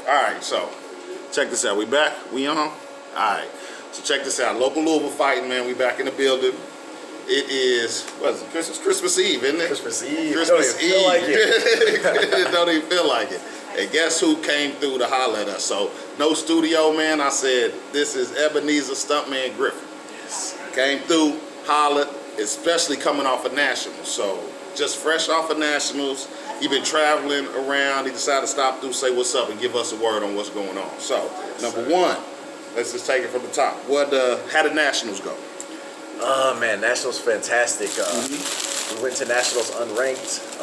Alright, so check this out. We back? We on? Alright. So check this out. Local Louisville fighting, man. We back in the building. It is, what is it? Christmas Eve, isn't it? Christmas Eve. Christmas Eve. Feel like it. It don't even feel like it. And guess who came through to holler at us? So, no studio, man. I said, this is Ebenezer Stuntman Griffith. Yes. Came through, hollered, especially coming off of Nationals. So, just fresh off of Nationals. He been traveling around. He decided to stop through, say what's up, and give us a word on what's going on. So, number one, let's just take it from the top. How did Nationals go? Oh man, Nationals fantastic. We went to Nationals unranked.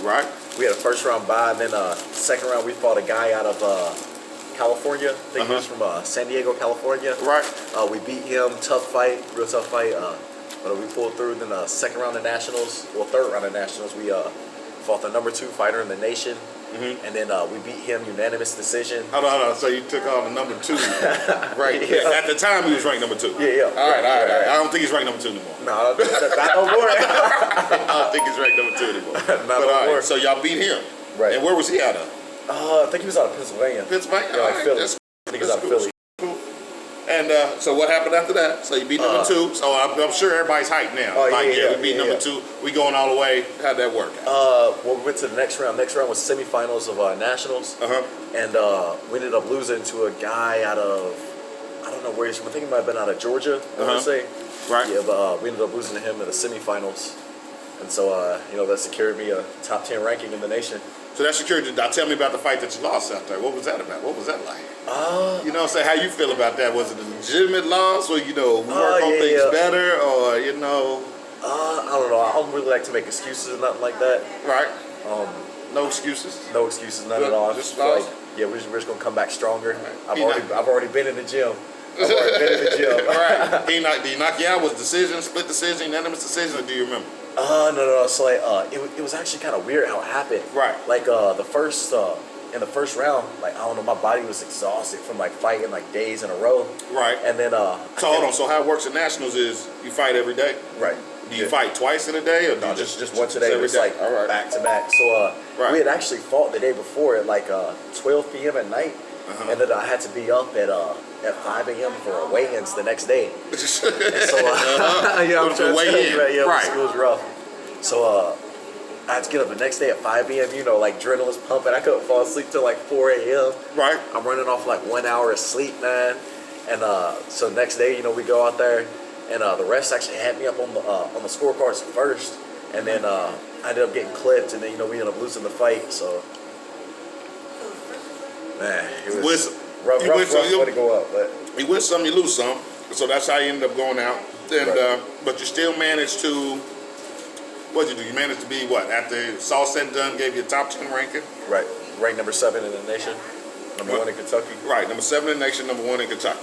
Right. We had a first round bye, and then second round we fought a guy out of California. I think he was from San Diego, California. Right. We beat him, tough fight, real tough fight. But we pulled through. Then second round of Nationals, well third round of Nationals, we fought the number 2 fighter in the nation. And then we beat him unanimous decision. Hold on. So you took on the number 2, right? Yeah. At the time, he was ranked number 2. Yeah. All right. I don't think he's ranked number 2 anymore. No, not no more. I don't think he's ranked number 2 anymore. Not but no all right, more. so y'all beat him. Right. And where was he out of? I think he was out of Pennsylvania. Pennsylvania? Yeah, like All right, Philly. that's I think he was out of cool. Philly. Cool. And so what happened after that? So you beat number 2. So I'm sure everybody's hyped now. We beat number 2. We going all the way. How'd that work? Well, we went to the next round. Next round was semifinals of Nationals. And we ended up losing to a guy out of, I don't know where he's from. I think he might have been out of Georgia, I want to say. Right. Yeah, but we ended up losing to him in the semifinals. And so, that secured me a top 10 ranking in the nation. So that security, now tell me about the fight that you lost out there. What was that about? What was that like? You know what I'm saying? How you feel about that? Was it a legitimate loss or, work on things better or, I don't know. I don't really like to make excuses or nothing like that. Right. No excuses? No excuses, none at all. I just feel like, we're just going to come back stronger. I've already been in the gym. Right. Did he knock you out? Was decision, split decision, unanimous decision, or do you remember? No. So it was actually kind of weird how it happened. Right. Like in the first round, like I don't know, my body was exhausted from like fighting like days in a row. Right. And then so hold on. So how it works at Nationals is you fight every day. Right. Do you fight twice in a day or do you just once a day? Every it's day? like back to back. So we had actually fought the day before at like 12 p.m. at night, and then I had to be up at 5 a.m. for a weigh-ins the next day. And so I'm trying to weigh in. It was rough. So I had to get up the next day at 5 a.m. Like adrenaline's pumping. I couldn't fall asleep till like 4 a.m. Right. I'm running off like 1 hour of sleep, man. And so next day, we go out there, and the refs actually had me up on the scorecards first, and then I ended up getting clipped, and then we ended up losing the fight. So man, it was rough way to go up. But you win some, you lose some. So that's how you ended up going out. And but you still managed to. What'd you do? You managed to be what? After it's all said and done, gave you a top 10 ranking? Right. Ranked number 7 in the nation. Number 1 in Kentucky. Right. Number 7 in the nation, number 1 in Kentucky.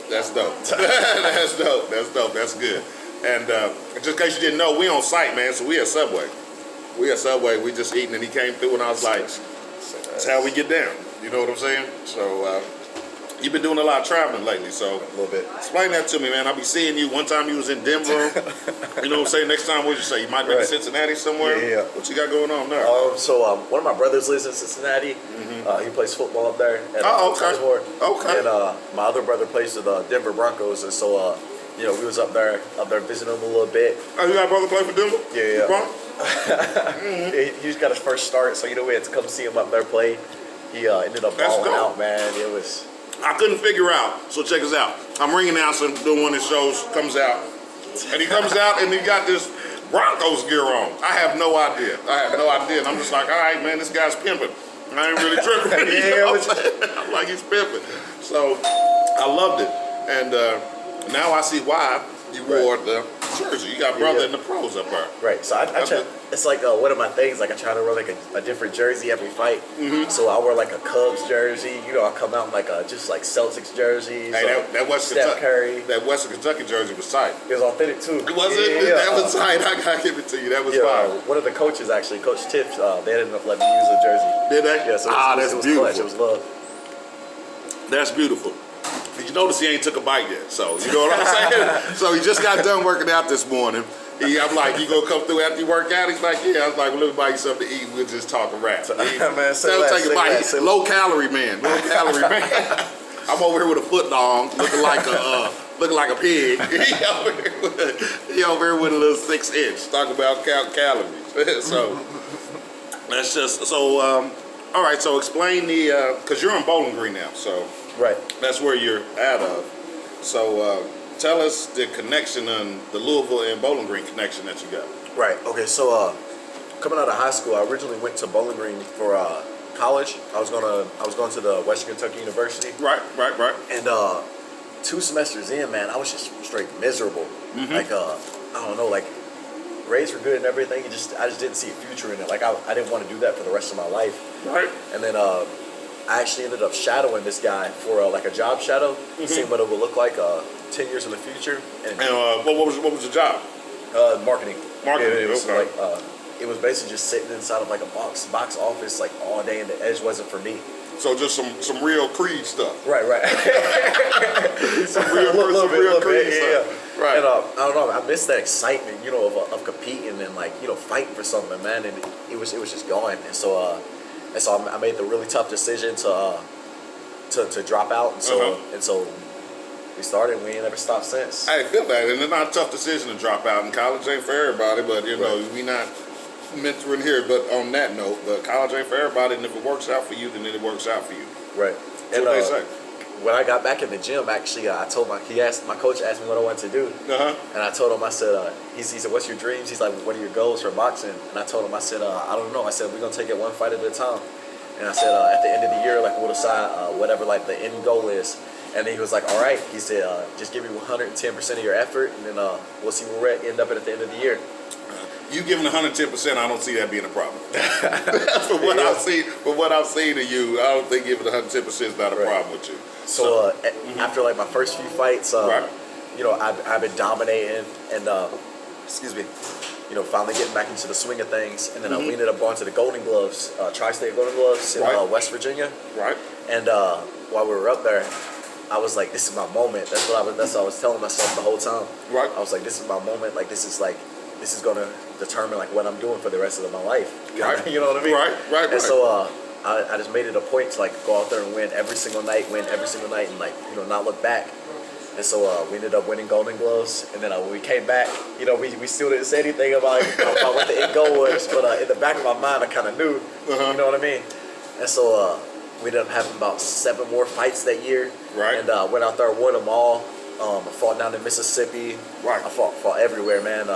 That's dope. That's dope. That's good. And just in case you didn't know, we on site, man. So we at Subway. We just eating, and he came through, and I was like, that's how we get down. You know what I'm saying? So you've been doing a lot of traveling lately, so a little bit. Explain that to me, man. I'll be seeing you. One time you was in Denver. You know what I'm saying? Next time, what'd you say? You might be in Cincinnati somewhere? Yeah. What you got going on there? So one of my brothers lives in Cincinnati. He plays football up there. Okay. And my other brother plays with the Denver Broncos, and so we was up there visiting him a little bit. Oh, you got a brother play for Denver? Yeah. He just got his first start, so we had to come see him up there play. He ended up balling out, man. It was. I couldn't figure out. So check us out. I'm ring announcer doing one of his shows. Comes out, and he comes out and he got this Broncos gear on. I have no idea. And I'm just like, all right, man, this guy's pimping. I ain't really tripping. I'm like, he's pimping. So I loved it, and now I see why you wore the jersey. You got brother in the pros up there. Right. So I try, it's like one of my things. Like I try to wear like a different jersey every fight. So I wear like a Cubs jersey. I come out in like just like Celtics jerseys. Hey, that Western Steph Curry. That Western Kentucky jersey was tight. It was authentic too. Was it? Yeah. That was tight. I gotta give it to you. That was fire. One of the coaches actually, Coach Tiff, they ended up letting me use the jersey. Did they? Yeah. So that's beautiful. Clutch. It was love. That's beautiful. Did you notice he ain't took a bite yet? So, you know what I'm saying? So he just got done working out this morning. I'm like, you gonna come through after you work out? He's like, yeah. I was like, well, let me buy you something to eat. We'll just talk and rap. Man, low calorie man. Low calorie man. I'm over here with a foot long, looking like a pig. He over here with a little 6-inch, talking about calories. So that's just so. All right, so explain the because you're in Bowling Green now, so right. That's where you're out of. So tell us the connection on the Louisville and Bowling Green connection that you got. Right. Okay. So coming out of high school, I originally went to Bowling Green for college. I was going to the Western Kentucky University. Right. And 2 semesters in, man, I was just straight miserable. Mm-hmm. Like I don't know, like grades were good and everything. I just didn't see a future in it. Like I didn't want to do that for the rest of my life. Right. And then I actually ended up shadowing this guy for like a job shadow, seeing what it would look like 10 years in the future. And what was the job? Marketing. Marketing. It was okay. like it was basically just sitting inside of like a box office like all day, and the edge wasn't for me. So just some real Creed stuff. Right. some real Creed stuff. Yeah. Right. And I don't know, I missed that excitement, of competing and like, fighting for something, man. And it was just gone. And so I made the really tough decision to drop out. And so we started. We ain't never stopped since. I feel that, and it's not a tough decision to drop out in college. Ain't for everybody, but we not mentoring here. But on that note, but college ain't for everybody, and if it works out for you, then it works out for you. Right. That's what they say. When I got back in the gym, actually, my coach asked me what I wanted to do, and I told him, I said, he said, "What's your dreams?" He's like, "What are your goals for boxing?" And I told him, I said, "I don't know." I said, "We're gonna take it one fight at a time." And I said, "At the end of the year, like we'll decide whatever like the end goal is." And then he was like, "All right." He said, "Just give me 110% of your effort, and then we'll see where we end up at the end of the year." You giving 110%, I don't see that being a problem. For what I've seen of you, I don't think giving 110% is not a problem with you. So after like my first few fights, I've been dominating and finally getting back into the swing of things. And then we ended up going to the Golden Gloves, Tri-State Golden Gloves in West Virginia. Right. And while we were up there, I was like, "This is my moment." That's what I was telling myself the whole time. Right. I was like, "This is my moment. Like this is gonna determine like what I'm doing for the rest of my life." Right. You know what I mean? Right. And so I just made it a point to like go out there and win every single night, and like not look back. And so we ended up winning Golden Gloves, and then when we came back, we still didn't say anything about what the end goal was, but in the back of my mind, I kind of knew. You know what I mean? And so we ended up having about 7 more fights that year. Right. And went out there, won them all. I fought down in Mississippi. Right. I fought everywhere, man.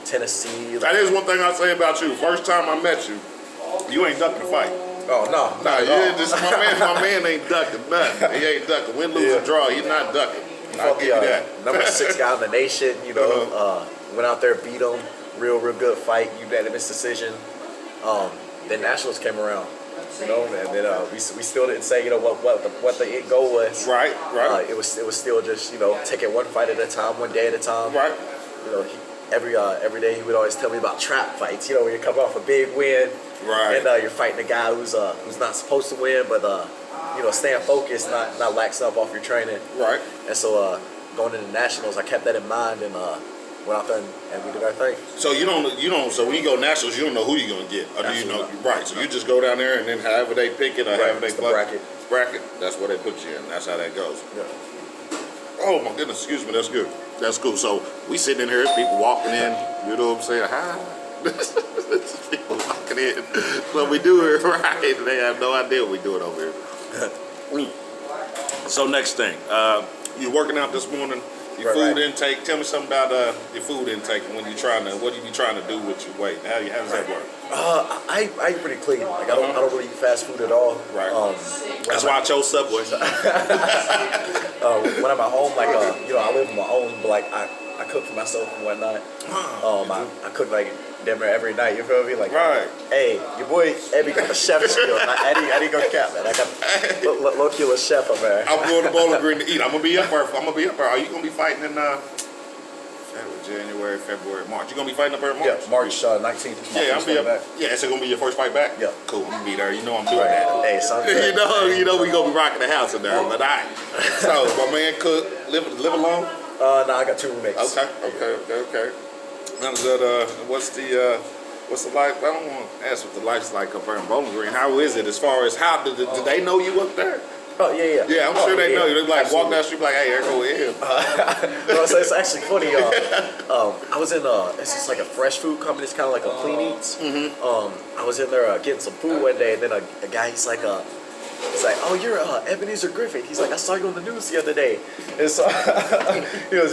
Tennessee. That is one thing I'll say about you. First time I met you, you ain't ducking a fight. Oh, no. My man ain't ducking nothing. He ain't ducking. Win, lose, or draw, he's not ducking. I'll give you that. Number 6 guy in the nation, went out there, beat him. Real good fight, unanimous decision. Then Nationals came around, and then we still didn't say, what the end goal was. Right. It was still just, take it one fight at a time, one day at a time. Right. Every day he would always tell me about trap fights. When you come off a big win, right, and you're fighting a guy who's not supposed to win, but staying focused, not laxing up off your training. Right. And so going into Nationals, I kept that in mind and went out there and we did our thing. So you don't. So when you go Nationals, you don't know who you're gonna get, or do you know? Right. So you just go down there and then however they pick it, or however they bracket. That's where they put you in. That's how that goes. Yeah. Oh my goodness, excuse me. That's good. That's cool. So we sitting in here, people walking in. You know what I'm saying? Hi. People walking in. So we do it right. They have no idea what we doing over here. So next thing, you're working out this morning. Your food intake. Tell me something about your food intake and what you be trying to do with your weight. How does that work? I eat pretty clean. Like I don't really eat fast food at all. Right. That's why I chose Subway. When I'm at home, like I live on my own, but like I cook for myself and whatnot. I cook like damn near every night. You feel me? Like, hey, your boy Ebby got a chef skill. I didn't go cap, man. I got low key a chef up there. I'm going to Bowling Green to eat. I'm gonna be up there. Are you gonna be fighting in January, February, March? You gonna be fighting up there in March? Yeah, March 19th. Yeah, I'll be up. Back. Yeah, is it gonna be your first fight back? Yeah. Cool. I'm gonna be there. I'm doing that. Hey, son. you know we gonna be rocking the house in there, but So my man cook live alone. No, I got 2 roommates. Okay. What's the life? I don't want to ask what the life's like up there in Bowling Green. How is it as far as how do they know you up there? Oh yeah. Yeah, I'm sure they know you. They like Absolutely. walk down the street like, hey, there go him. No, so it's actually funny. I was in it's just like a fresh food company. It's kind of like a Clean Eats. I was in there getting some food one day, and then a guy he's like, oh, you're Ebenezer Griffith. He's like, I saw you on the news the other day. And so,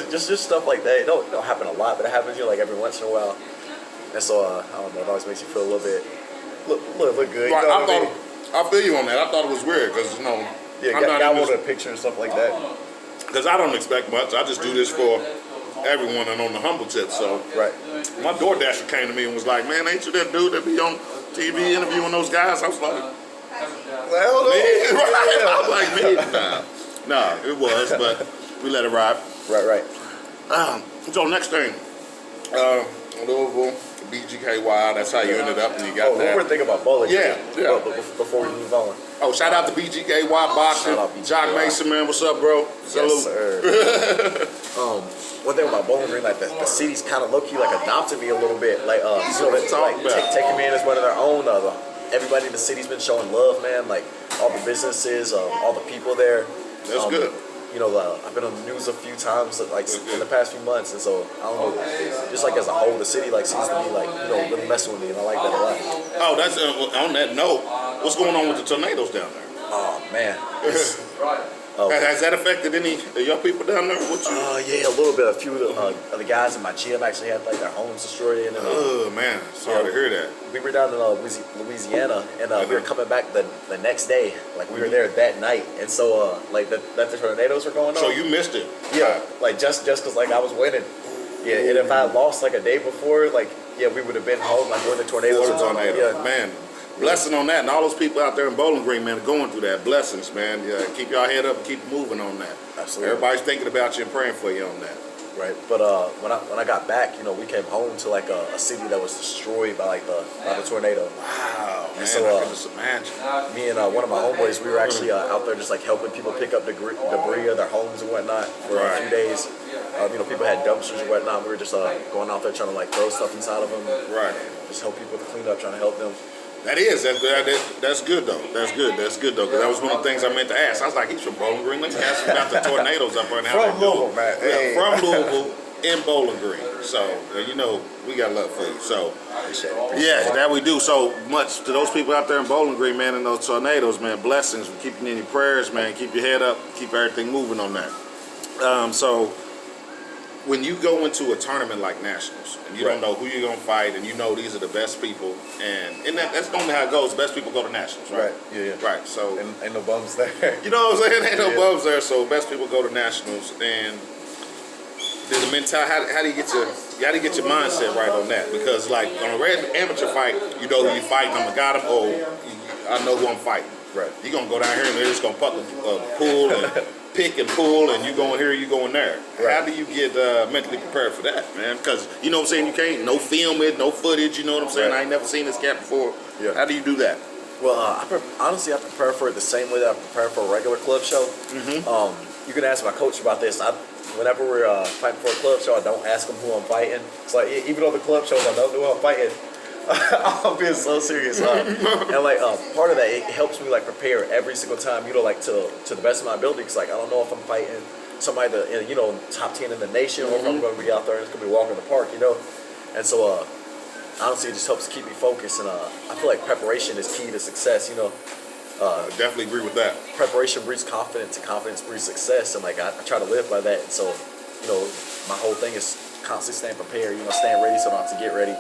just stuff like that. It don't happen a lot, but it happens, like every once in a while. And so, I don't know, it always makes you feel a little bit, look good. Right, You know what I mean? I feel you on that. I thought it was weird because, Yeah, I wanted a picture and stuff like that. Because I don't expect much. I just do this for everyone and on the humble tip. So, Right. My DoorDasher came to me and was like, man, ain't you that dude that be on TV interviewing those guys? I was like, Well, me? I was like, me? Nah, it was, but we let it ride. Right. So next thing, Louisville, BGKY, that's how you ended up and you got that. One more thing about bowling. Yeah. Before we move on. Oh, shout out to BGKY Boxing. Shout out BGKY. Jock Mason, man, what's up, bro? Salute. Yes, sir. One thing about Bowling Green, like the city's kind of low-key like adopted me a little bit. Like, taking me in as one of their own. Everybody in the city's been showing love, man. Like all the businesses, all the people there. That's good. I've been on the news a few times, like in the past few months, and so I don't know. Just like as a whole, the city like seems to be like really messing with me, and I like that a lot. Oh, that's on that note. What's going on with the tornadoes down there? Oh man. Has that affected any of your people down there? Yeah, a little bit. A few of the guys in my gym actually had like their homes destroyed. And oh man, sorry to hear that. We were down in Louisiana, and we were coming back the next day. Like we were there that night, and so that the tornadoes were going on. So you missed it. Yeah, like just because like I was winning. Yeah, and if I had lost like a day before, we would have been home like when the tornadoes were going on. Yeah, man. Blessing on that, and all those people out there in Bowling Green, man, going through that. Blessings, man. Yeah, keep your head up and keep moving on that. Absolutely. Everybody's thinking about you and praying for you on that. Right, but when I got back, we came home to like a city that was destroyed by the tornado. Wow, man, so, I can just imagine. Me and one of my homeboys, we were actually out there just like helping people pick up debris of their homes and whatnot for a few days. People had dumpsters and whatnot. We were just going out there trying to like throw stuff inside of them. Right. Just help people to clean up, trying to help them. That's good though. That's good though. Because that was one of the things I meant to ask. I was like, he's from Bowling Green. Let's ask him about the tornadoes up there. From Louisville, man. Yeah, from Louisville in Bowling Green. So we got love for you. So yeah, that we do. So much to those people out there in Bowling Green, man, and those tornadoes, man. Blessings. We're keeping in your prayers, man. Keep your head up. Keep everything moving on that. So when you go into a tournament like Nationals and you don't know who you're going to fight and these are the best people and that's normally how it goes. The best people go to Nationals, right? Yeah. Right. So ain't no bums there. You know what I'm saying? Ain't no bums there. So best people go to Nationals, and there's a mentality. How do you get your mindset right on that? Because like on a red amateur fight, you know who you fighting. I'm gonna got him. I know who I'm fighting. Right. You're gonna go down here and they're just gonna pull and pick and pull, and you going here, you going there. Right. How do you get mentally prepared for that, man? Because you know what I'm saying, you can't no film it, no footage. You know what I'm saying? Right. I ain't never seen this cat before. Yeah. How do you do that? Well, honestly, I prepare for it the same way that I prepare for a regular club show. You can ask my coach about this. Whenever we're fighting for a club show, I don't ask him who I'm fighting. It's like even though the club shows I don't know who I'm fighting, I'm being so serious. And part of that, it helps me like prepare every single time. To the best of my ability. Because like I don't know if I'm fighting somebody top 10 in the nation, or if I'm going to be out there and it's going to be walking in the park. And so honestly, it just helps keep me focused. And I feel like preparation is key to success. I definitely agree with that. Preparation breeds confidence, and confidence breeds success. And like I try to live by that. And so, my whole thing is constantly staying prepared. Staying ready so I don't have to get ready.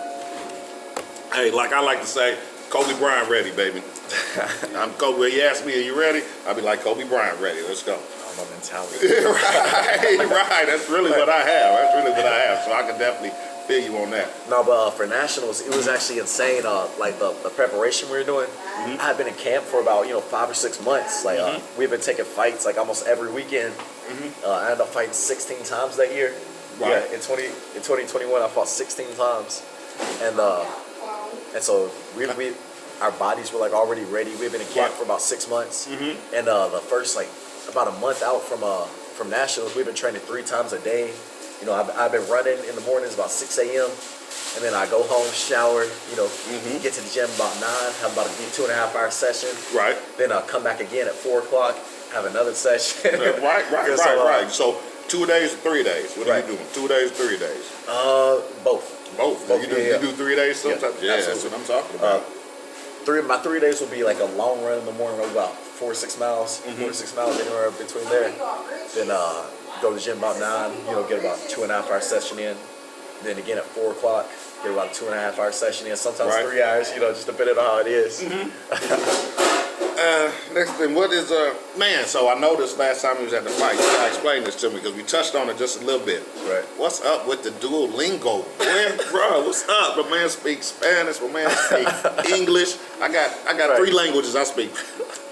Hey, like I like to say, Kobe Bryant ready, baby. I'm Kobe. When you ask me, are you ready? I'll be like, Kobe Bryant ready. Let's go. My mentality. right. That's really what I have. So I can definitely feel you on that. No, but for Nationals, it was actually insane. Like the preparation we were doing. I had been in camp for about 5 or 6 months. Like we've been taking fights like almost every weekend. I ended up fighting 16 times that year. Right. Yeah, in 2021, I fought 16 times, and so our bodies were like already ready. We've been in camp for about 6 months, and the first like about a month out from Nationals, we've been training 3 times a day. I've been running in the mornings about 6 a.m. and then I go home, shower, get to the gym about 9, have about a 2.5 hour session. Right. Then I'll come back again at 4 o'clock, have another session. Right. So 2 days or 3 days? What are Right. you doing? 2 days, 3 days? Both. Both. You do 3 days sometimes? Yeah, that's what I'm talking about. My 3 days will be like a long run in the morning, about 4 to 6 miles, 4 to 6 miles anywhere between there. Then go to the gym about 9, get about 2.5 hour session in. Then again at 4 o'clock, get about a 2.5 hour session in. Sometimes 3 hours, just depending on how it is. Next thing, what is man? So I noticed last time he was at the fight. You gotta explain this to me because we touched on it just a little bit. Right. What's up with the Duolingo, man? Bro, what's up? My man speaks Spanish. My man speaks English. I got 3 languages I speak: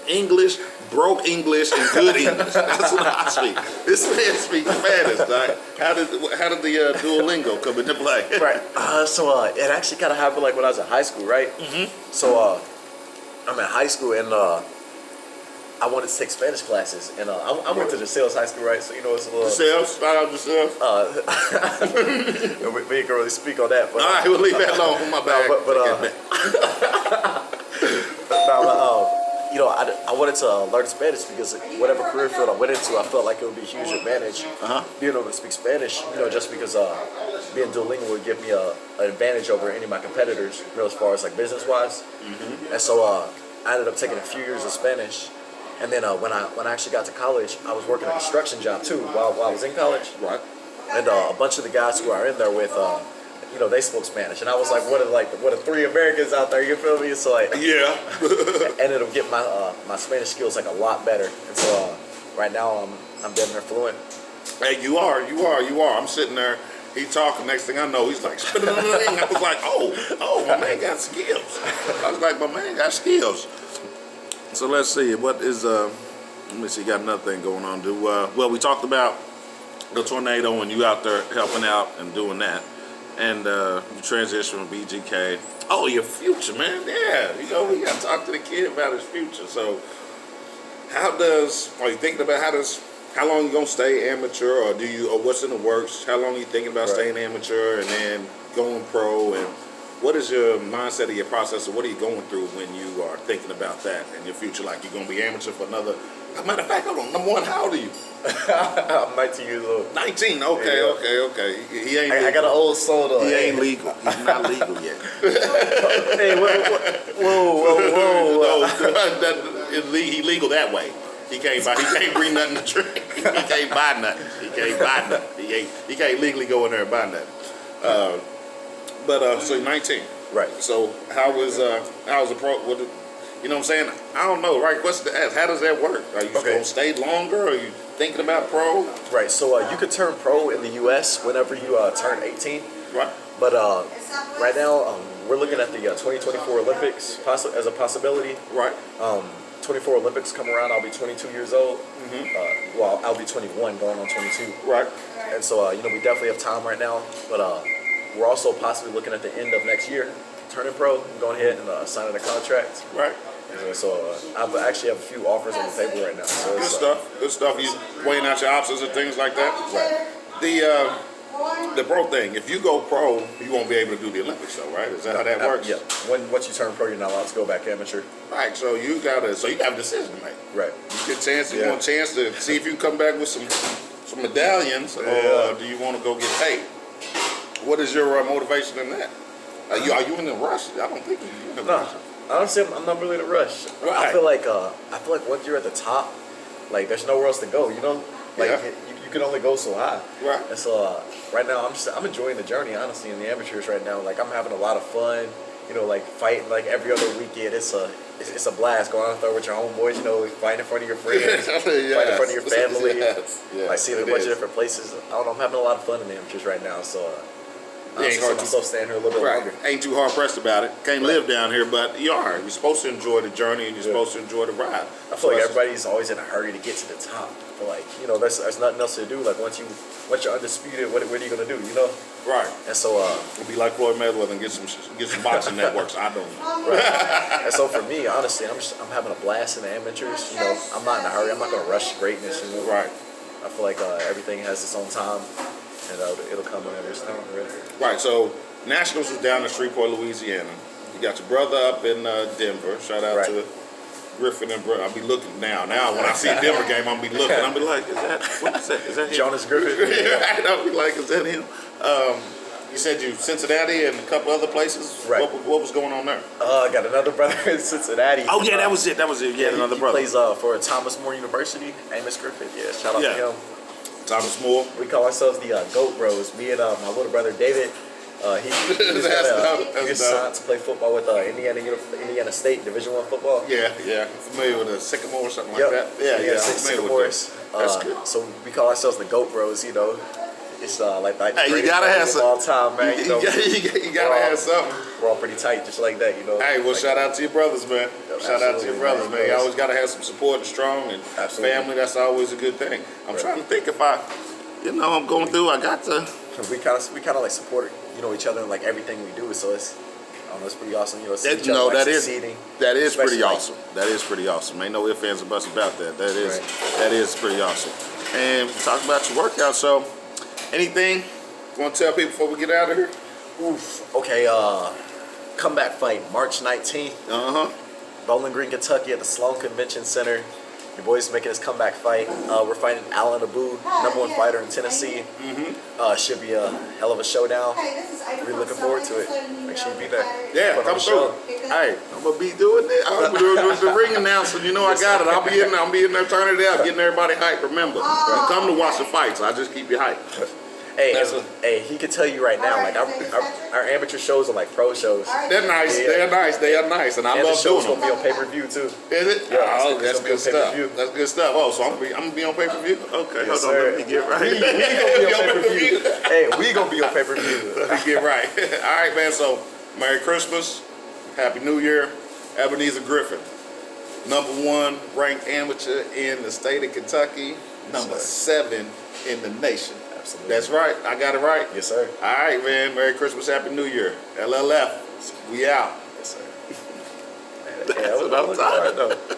English, broke English, and good English. That's what I speak. This man speaks Spanish. Like, how did the Duolingo come into play? Right. So it actually kind of happened like when I was in high school, right? So I'm in high school and I wanted to take Spanish classes, and I went to the sales high school, right? So it's a little. Sales, shout out to sales. We ain't gonna really speak on that, but all right, we'll leave that alone. My bad. I wanted to learn Spanish because whatever career field I went into, I felt like it would be a huge advantage being able to speak Spanish. Just because being Duolingo would give me an advantage over any of my competitors, as far as like business wise. And so I ended up taking a few years of Spanish. And then when I actually got to college, I was working a construction job too while I was in college. Right. And a bunch of the guys who are in there with, they spoke Spanish, and I was like one of 3 Americans out there. You feel me? So like, yeah, ended up getting my Spanish skills like a lot better. And so right now I'm damn near fluent. Hey, you are. I'm sitting there. He talking. Next thing I know, he's like, I was like, oh, my man got skills. I was like, my man got skills. So let's see. What is let me see. Got another thing going on. Well, we talked about the tornado and you out there helping out and doing that, and you transition from BGK. Oh, your future, man. Yeah, we got to talk to the kid about his future. So, are you thinking about how long you gonna stay amateur, or what's in the works? How long are you thinking about staying amateur and then going pro? And what is your mindset of your process, or what are you going through when you are thinking about that in your future? Like, you're gonna be amateur for another. Matter of fact, hold on. Number one, how old are you? I'm 19 years old. 19. Okay. He ain't. I got an old soul though. He ain't legal. He's not legal yet. Hey, whoa. He legal that way. He can't bring nothing to drink. He can't buy nothing. He can't legally go in there and buy nothing. So you're 19. Right. So how's the pro? You know what I'm saying? I don't know. Right question to ask. How does that work? Are you going to stay longer? Are you thinking about pro? Right. So you could turn pro in the U.S. whenever you turn 18. Right. But right now we're looking at the 2024 Olympics as a possibility. Right. 24 Olympics come around, I'll be 22 years old. Well, I'll be 21 going on 22. Right. And so, we definitely have time right now. But we're also possibly looking at the end of next year, turning pro, going ahead and signing a contract. Right. So I actually have a few offers on the table right now. So Good stuff. You weighing out your options and things like that. Right. The pro thing. If you go pro, you won't be able to do the Olympics, though, right? Is that how that works? Yeah. Once you turn pro, you're not allowed to go back amateur. Right. So you have a decision to make. Right. You want a chance to see if you can come back with some medallions, or do you want to go get paid? What is your motivation in that? Are you in a rush? I don't think you're in a rush. Honestly, I'm not really in a rush. Right. I feel like once you're at the top, like there's nowhere else to go. You can only go so high. Right. And so right now I'm enjoying the journey, honestly, in the amateurs right now. Like I'm having a lot of fun. Fighting like every other weekend. It's a blast going out there with your homeboys. Fighting in front of your friends, fighting in front of your family. Like seeing a bunch of different places. I don't know. I'm having a lot of fun in the amateurs right now. So. I see myself staying here a little bit longer. Ain't too hard pressed about it. Can't live down here, but you are. You're supposed to enjoy the journey and you're supposed to enjoy the ride. I feel like everybody's always in a hurry to get to the top. I feel like there's nothing else to do. Like once you're undisputed, what are you gonna do? Right. And so it'll be like Floyd Mayweather and get some boxing networks. I don't know. Right. And so for me, honestly, I'm having a blast in the amateurs. I'm not in a hurry. I'm not gonna rush greatness. Right. I feel like everything has its own time. And it'll come whenever it's time, really. Right. So Nationals was down in Shreveport, Louisiana. You got your brother up in Denver. Shout out to Griffith and brother. I'll be looking now. Now when I see a Denver game, I'll be looking. I'll be like, what is that? Is that him? Jonas Griffith. I'll be like, is that him? You said you Cincinnati and a couple other places. Right. What was going on there? I got another brother in Cincinnati. Oh yeah, that was it. Yeah, another brother. He plays for Thomas More University. Amos Griffith. Yeah, shout out to him. Thomas More. We call ourselves the Goat Bros. Me and my little brother David. He's signed to play football with Indiana State Division I football. Yeah. I'm familiar with the Sycamore or something like that. Yeah. Sycamores. That's good. So we call ourselves the Goat Bros. You know, it's like hey, you gotta have some all time, man. You know, you gotta have something. We're all pretty tight, just like that. You know. Hey, well, like, shout out to your brothers, man. Shout out to your brothers, man. You always gotta have some support and strong and family. That's always a good thing. I'm trying to think if I'm going through. I got to. We kind of like support each other in like everything we do. So it's pretty awesome. You know, see each other, that succeeding. That is pretty awesome. That is pretty awesome. Ain't no ifs, ands, or buts about that. That is pretty awesome. And talk about your workout. So, anything you want to tell people before we get out of here? Okay. Comeback fight March 19th. Bowling Green, Kentucky, at the Sloan Convention Center. Your boy's making his comeback fight. We're fighting Alan Abu, #1 fighter in Tennessee. Should be a hell of a showdown. Really looking forward to it. Make sure you be there. Yeah, come through. Hey, I'm gonna be doing it. I'm gonna do the ring announcement. You know I got it. I'll be in there turning it out, getting everybody hyped. Remember, you come to watch the fights. I just keep you hyped. Hey, he can tell you right now, like our amateur shows are like pro shows. They're nice. They're nice, and I love doing them. Gonna be on pay-per-view too. Is it? Yeah, oh, that's good stuff. That's good stuff. Oh, so I'm gonna be on pay-per-view. Okay, yes, hold on. Let me get right. We gonna be on pay-per-view. Hey, we gonna be on pay-per-view. Let me get right. All right, man. So, Merry Christmas, Happy New Year, Ebenezer Griffith, #1 ranked amateur in the state of Kentucky, number 7 in the nation. Absolutely. That's right. I got it right. Yes, sir. All right, man. Merry Christmas, Happy New Year. LLF. We out. Yes, sir. That's what I'm talking about.